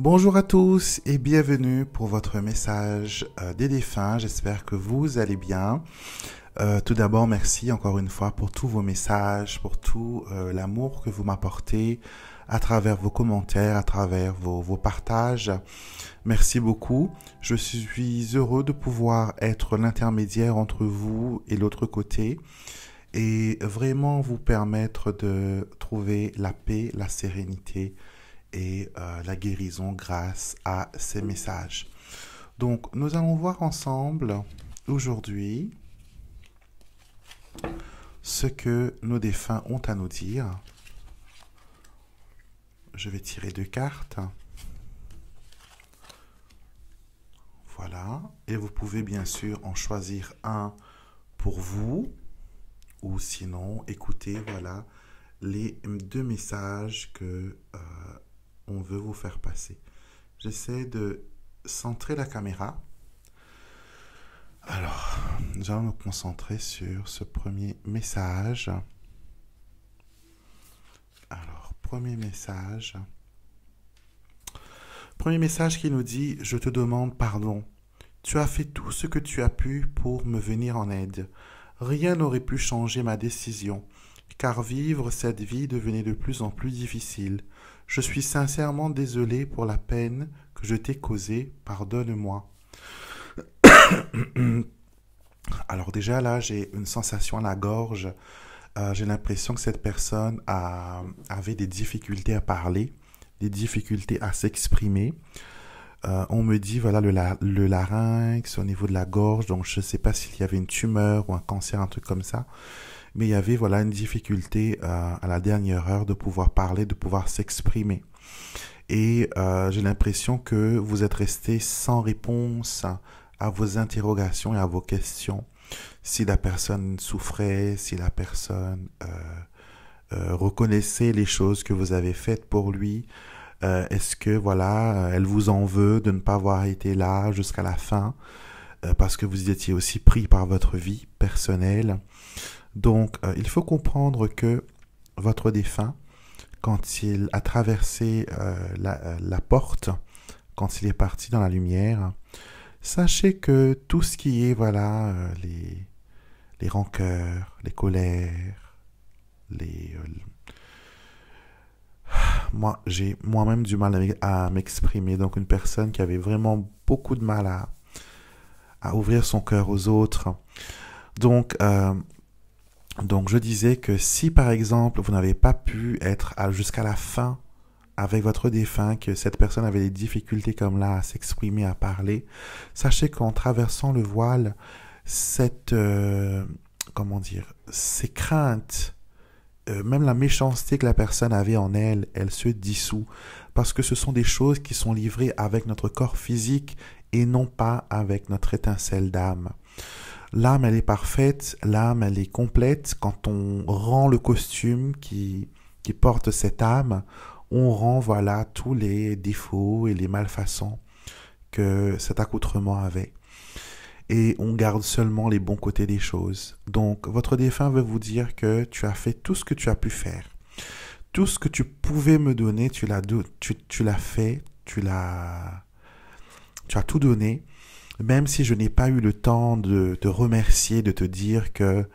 Bonjour à tous et bienvenue pour votre message des défunts. J'espère que vous allez bien. Tout d'abord, merci encore une fois pour tous vos messages, pour tout l'amour que vous m'apportez à travers vos commentaires, à travers vos partages. Merci beaucoup. Je suis heureux de pouvoir être l'intermédiaire entre vous et l'autre côté et vraiment vous permettre de trouver la paix, la sérénité et la guérison grâce à ces messages. Donc, nous allons voir ensemble aujourd'hui ce que nos défunts ont à nous dire. Je vais tirer 2 cartes. Voilà. Et vous pouvez bien sûr en choisir un pour vous ou sinon écouter voilà, les 2 messages que on veut vous faire passer. J'essaie de centrer la caméra. Alors, nous allons nous concentrer sur ce premier message. Alors, premier message. Premier message qui nous dit « Je te demande pardon. Tu as fait tout ce que tu as pu pour me venir en aide. Rien n'aurait pu changer ma décision, car vivre cette vie devenait de plus en plus difficile. Je suis sincèrement désolé pour la peine que je t'ai causée. Pardonne-moi. » Alors déjà là, j'ai une sensation à la gorge. J'ai l'impression que cette personne avait des difficultés à parler, des difficultés à s'exprimer. On me dit, voilà, le larynx au niveau de la gorge, donc je ne sais pas s'il y avait une tumeur ou un cancer, un truc comme ça. Mais il y avait voilà une difficulté à la dernière heure de pouvoir parler, de pouvoir s'exprimer. Et j'ai l'impression que vous êtes resté sans réponse à vos interrogations et à vos questions. Si la personne souffrait, si la personne reconnaissait les choses que vous avez faites pour lui, est-ce que voilà, elle vous en veut de ne pas avoir été là jusqu'à la fin parce que vous étiez aussi pris par votre vie personnelle. Donc, il faut comprendre que votre défunt, quand il a traversé la porte, quand il est parti dans la lumière, sachez que tout ce qui est, voilà, les rancœurs, les colères, moi, j'ai moi-même du mal à m'exprimer. Donc, une personne qui avait vraiment beaucoup de mal à ouvrir son cœur aux autres. Donc, je disais que si, par exemple, vous n'avez pas pu être jusqu'à la fin avec votre défunt, que cette personne avait des difficultés comme là à s'exprimer, à parler, sachez qu'en traversant le voile, comment dire, ces craintes, même la méchanceté que la personne avait en elle, elle se dissout. Parce que ce sont des choses qui sont livrées avec notre corps physique et non pas avec notre étincelle d'âme. L'âme, elle est parfaite, l'âme, elle est complète. Quand on rend le costume qui porte cette âme, on rend, voilà, tous les défauts et les malfaçons que cet accoutrement avait. Et on garde seulement les bons côtés des choses. Donc, votre défunt veut vous dire que tu as fait tout ce que tu as pu faire. Tout ce que tu pouvais me donner, tu l'as fait, tu as tout donné. Même si je n'ai pas eu le temps de te remercier, de te dire que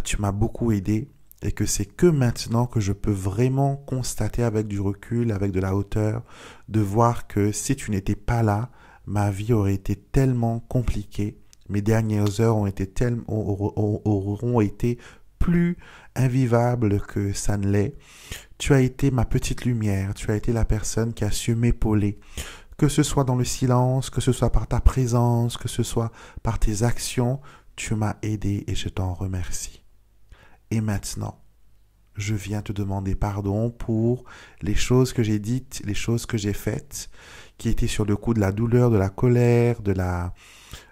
tu m'as beaucoup aidé et que c'est que maintenant que je peux vraiment constater avec du recul, avec de la hauteur, de voir que si tu n'étais pas là, ma vie aurait été tellement compliquée, mes dernières heures auront été plus invivables que ça ne l'est. Tu as été ma petite lumière, tu as été la personne qui a su m'épauler, que ce soit dans le silence, que ce soit par ta présence, que ce soit par tes actions, tu m'as aidé et je t'en remercie. Et maintenant, je viens te demander pardon pour les choses que j'ai dites, les choses que j'ai faites, qui étaient sur le coup de la douleur, de la colère, de la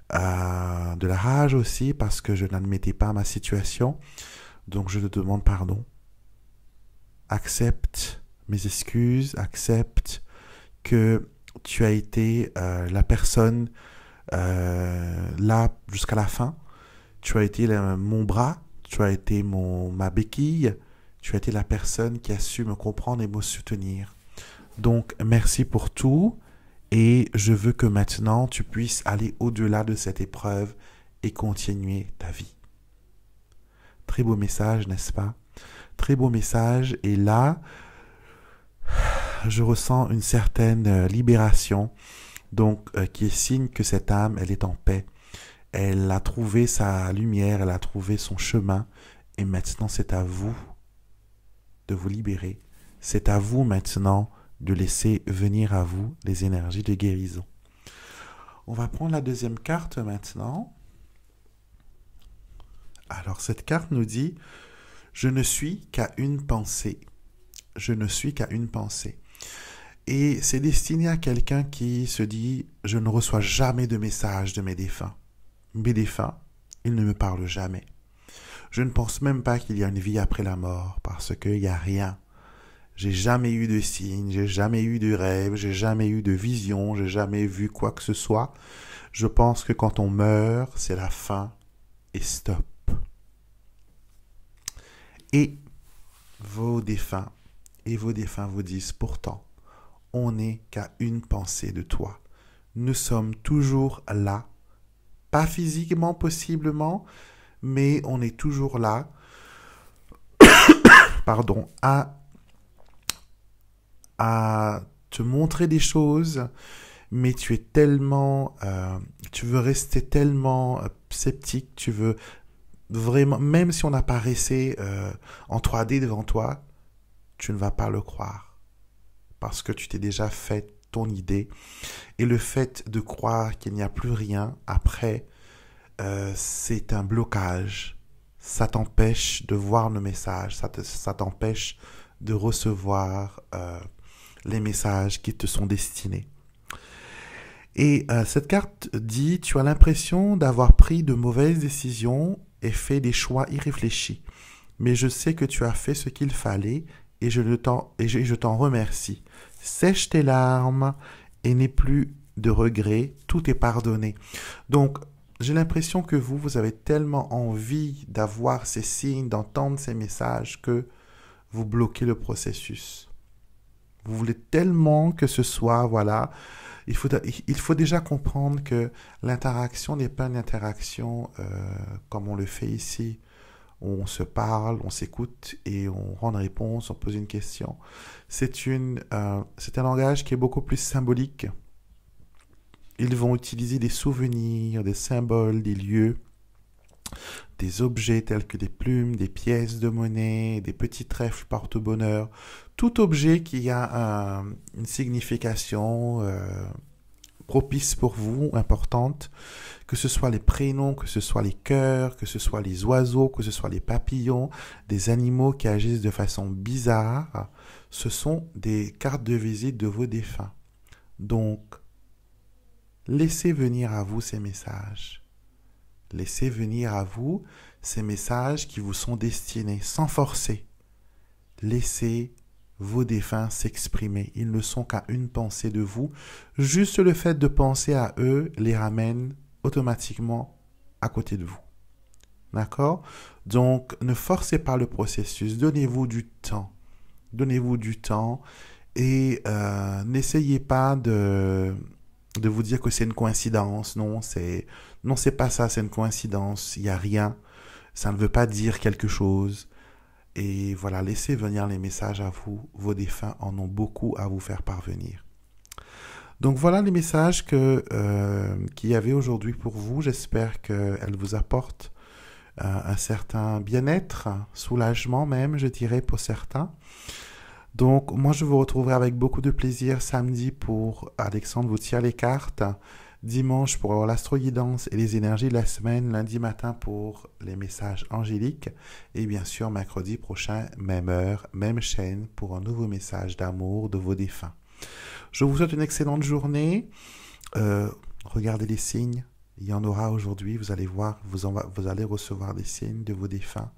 rage aussi, parce que je n'admettais pas ma situation. Donc je te demande pardon. Accepte mes excuses, accepte que tu as été la personne là jusqu'à la fin. Tu as été mon bras, tu as été ma béquille, tu as été la personne qui a su me comprendre et me soutenir. Donc, merci pour tout. Et je veux que maintenant, tu puisses aller au-delà de cette épreuve et continuer ta vie. Très beau message, n'est-ce pas? Très beau message. Et là, je ressens une certaine libération, donc qui est signe que cette âme, elle est en paix. Elle a trouvé sa lumière, elle a trouvé son chemin. Et maintenant, c'est à vous de vous libérer. C'est à vous maintenant de laisser venir à vous les énergies de guérison. On va prendre la deuxième carte maintenant. Alors, cette carte nous dit « Je ne suis qu'à une pensée. Je ne suis qu'à une pensée. » Et c'est destiné à quelqu'un qui se dit « Je ne reçois jamais de message de mes défunts. Mes défunts, ils ne me parlent jamais. Je ne pense même pas qu'il y a une vie après la mort parce qu'il n'y a rien. J'ai jamais eu de signe, j'ai jamais eu de rêve, j'ai jamais eu de vision, j'ai jamais vu quoi que ce soit. Je pense que quand on meurt, c'est la fin et stop. » Et vos défunts vous disent pourtant, on n'est qu'à une pensée de toi. Nous sommes toujours là, pas physiquement possiblement, mais on est toujours là, pardon, à te montrer des choses, mais tu es tellement, tu veux rester tellement sceptique, tu veux vraiment, même si on apparaissait en 3D devant toi, tu ne vas pas le croire. Parce que tu t'es déjà fait ton idée. Et le fait de croire qu'il n'y a plus rien après, c'est un blocage. Ça t'empêche de voir le message, ça t'empêche de recevoir les messages qui te sont destinés. Et cette carte dit, tu as l'impression d'avoir pris de mauvaises décisions et fait des choix irréfléchis. Mais je sais que tu as fait ce qu'il fallait et je t'en remercie. Sèche tes larmes et n'aie plus de regrets, tout est pardonné. Donc, j'ai l'impression que vous avez tellement envie d'avoir ces signes, d'entendre ces messages que vous bloquez le processus. Vous voulez tellement que ce soit, voilà. Il faut déjà comprendre que l'interaction n'est pas une interaction comme on le fait ici, où on se parle, on s'écoute et on rend une réponse, on pose une question. C'est un langage qui est beaucoup plus symbolique. Ils vont utiliser des souvenirs, des symboles, des lieux, des objets tels que des plumes, des pièces de monnaie, des petits trèfles porte-bonheur, tout objet qui a une signification propice pour vous, importante, que ce soit les prénoms, que ce soit les cœurs, que ce soit les oiseaux, que ce soit les papillons, des animaux qui agissent de façon bizarre, ce sont des cartes de visite de vos défunts. Donc, laissez venir à vous ces messages. Laissez venir à vous ces messages qui vous sont destinés, sans forcer. Laissez vos défunts s'exprimer. Ils ne sont qu'à une pensée de vous. Juste le fait de penser à eux les ramène automatiquement à côté de vous. D'accord? Donc, ne forcez pas le processus. Donnez-vous du temps. Donnez-vous du temps et n'essayez pas de vous dire que c'est une coïncidence. Non, c'est pas ça, c'est une coïncidence. Il n'y a rien. Ça ne veut pas dire quelque chose. Et voilà, laissez venir les messages à vous. Vos défunts en ont beaucoup à vous faire parvenir. Donc voilà les messages qu'il y avait aujourd'hui pour vous. J'espère qu'elles vous apportent un certain bien-être, soulagement même, je dirais, pour certains. Donc moi, je vous retrouverai avec beaucoup de plaisir samedi pour Alexandre vous tire les cartes. Dimanche pour l'astro-guidance et les énergies de la semaine, lundi matin pour les messages angéliques et bien sûr mercredi prochain, même heure, même chaîne pour un nouveau message d'amour de vos défunts. Je vous souhaite une excellente journée. Regardez les signes, il y en aura aujourd'hui, vous allez voir, vous allez recevoir des signes de vos défunts.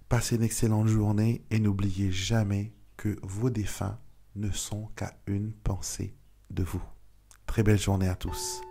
Passez une excellente journée et n'oubliez jamais que vos défunts ne sont qu'à une pensée de vous. Très belle journée à tous.